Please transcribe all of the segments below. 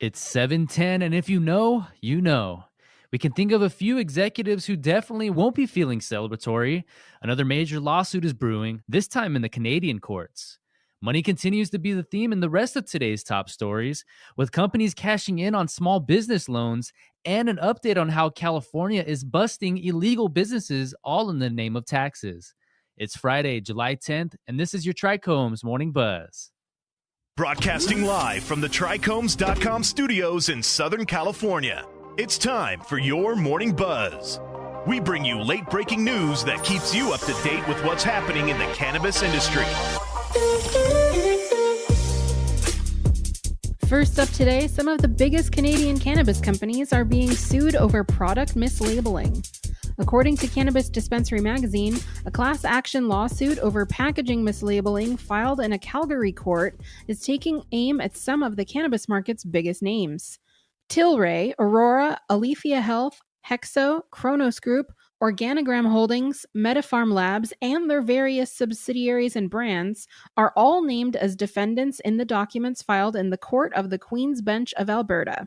It's 7:10, and if you know, you know. We can think of a few executives who definitely won't be feeling celebratory. Another major lawsuit is brewing, this time in the Canadian courts. Money continues to be the theme in the rest of today's top stories, with companies cashing in on small business loans and an update on how California is busting illegal businesses all in the name of taxes. It's Friday, July 10th, and this is your TRICHOMES Morning Buzz. Broadcasting live from the TRICHOMES.com studios in Southern California. It's time for your Morning Buzz. We bring you late-breaking news that keeps you up to date with what's happening in the cannabis industry. First up today, some of the biggest Canadian cannabis companies are being sued over product mislabeling. According to Cannabis Dispensary Magazine, a class action lawsuit over packaging mislabeling filed in a Calgary court is taking aim at some of the cannabis market's biggest names. Tilray, Aurora, Aleafia Health, Hexo, Cronos Group, Organigram Holdings, MediPharm Labs, and their various subsidiaries and brands are all named as defendants in the documents filed in the Court of the Queen's Bench of Alberta.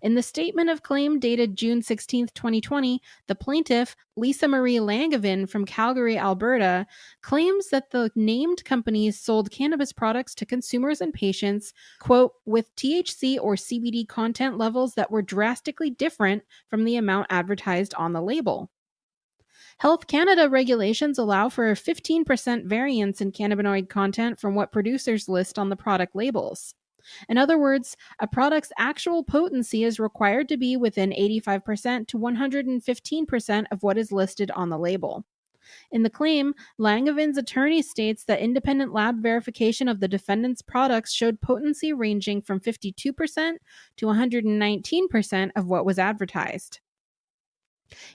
In the statement of claim dated June 16, 2020, the plaintiff, Lisa Marie Langevin from Calgary, Alberta, claims that the named companies sold cannabis products to consumers and patients, quote, with THC or CBD content levels that were drastically different from the amount advertised on the label. Health Canada regulations allow for a 15% variance in cannabinoid content from what producers list on the product labels. In other words, a product's actual potency is required to be within 85% to 115% of what is listed on the label. In the claim, Langevin's attorney states that independent lab verification of the defendant's products showed potency ranging from 52% to 119% of what was advertised.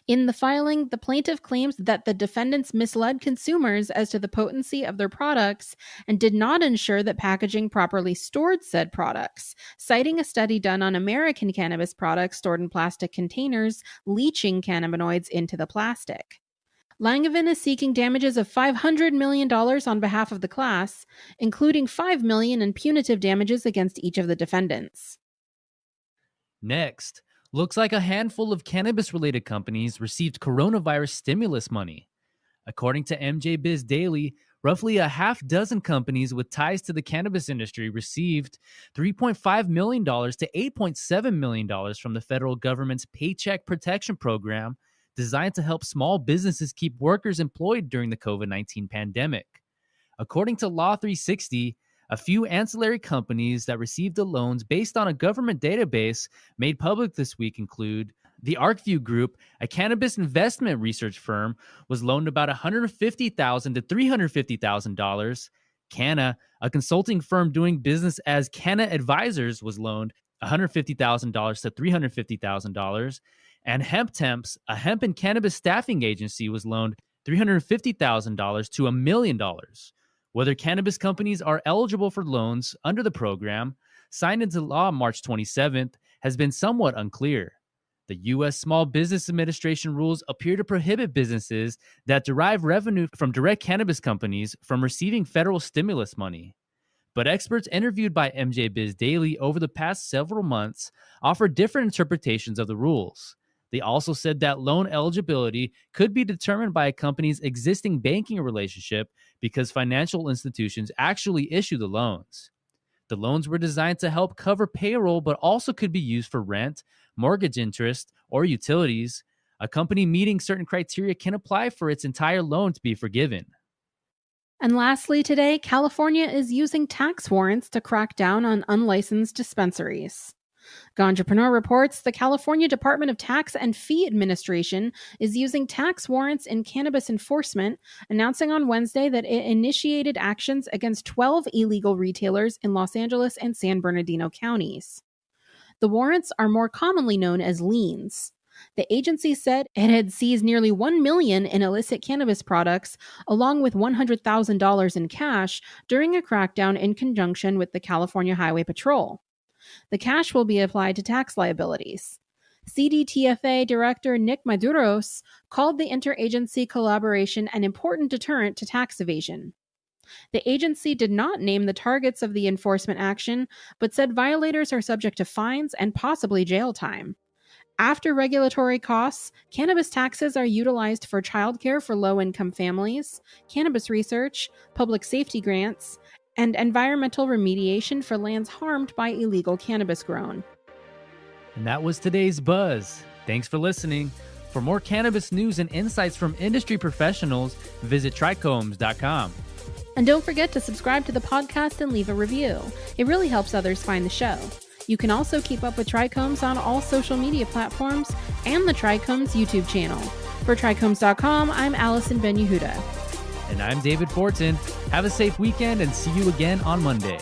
In the filing, the plaintiff claims that the defendants misled consumers as to the potency of their products and did not ensure that packaging properly stored said products, citing a study done on American cannabis products stored in plastic containers, leaching cannabinoids into the plastic. Langevin is seeking damages of $500 million on behalf of the class, including $5 million in punitive damages against each of the defendants. Next, looks like a handful of cannabis-related companies received coronavirus stimulus money. According to MJ Biz Daily, roughly a half dozen companies with ties to the cannabis industry received $3.5 million to $8.7 million from the federal government's Paycheck Protection Program, designed to help small businesses keep workers employed during the COVID-19 pandemic. According to Law 360, a few ancillary companies that received the loans based on a government database made public this week include the ArcView Group, a cannabis investment research firm, was loaned about $150,000 to $350,000. Canna, a consulting firm doing business as Canna Advisors, was loaned $150,000 to $350,000. And Hemp Temps, a hemp and cannabis staffing agency, was loaned $350,000 to $1 million. Whether cannabis companies are eligible for loans under the program, signed into law March 27th, has been somewhat unclear. The U.S. Small Business Administration rules appear to prohibit businesses that derive revenue from direct cannabis companies from receiving federal stimulus money. But experts interviewed by MJ Biz Daily over the past several months offer different interpretations of the rules. They also said that loan eligibility could be determined by a company's existing banking relationship because financial institutions actually issue the loans. The loans were designed to help cover payroll, but also could be used for rent, mortgage interest, or utilities. A company meeting certain criteria can apply for its entire loan to be forgiven. And lastly today, California is using tax warrants to crack down on unlicensed dispensaries. Ganjapreneur reports the California Department of Tax and Fee Administration is using tax warrants in cannabis enforcement, announcing on Wednesday that it initiated actions against 12 illegal retailers in Los Angeles and San Bernardino counties. The warrants are more commonly known as liens. The agency said it had seized nearly $1 million in illicit cannabis products, along with $100,000 in cash, during a crackdown in conjunction with the California Highway Patrol. The cash will be applied to tax liabilities. CDTFA Director Nick Maduros called the interagency collaboration an important deterrent to tax evasion. The agency did not name the targets of the enforcement action, but said violators are subject to fines and possibly jail time. After regulatory costs, cannabis taxes are utilized for childcare for low-income families, cannabis research, public safety grants, and environmental remediation for lands harmed by illegal cannabis grown. And that was today's Buzz. Thanks for listening. For more cannabis news and insights from industry professionals, visit trichomes.com. And don't forget to subscribe to the podcast and leave a review. It really helps others find the show. You can also keep up with Trichomes on all social media platforms and the Trichomes YouTube channel. For trichomes.com, I'm Allison Ben-Yehuda. And I'm David Fortin. Have a safe weekend and see you again on Monday.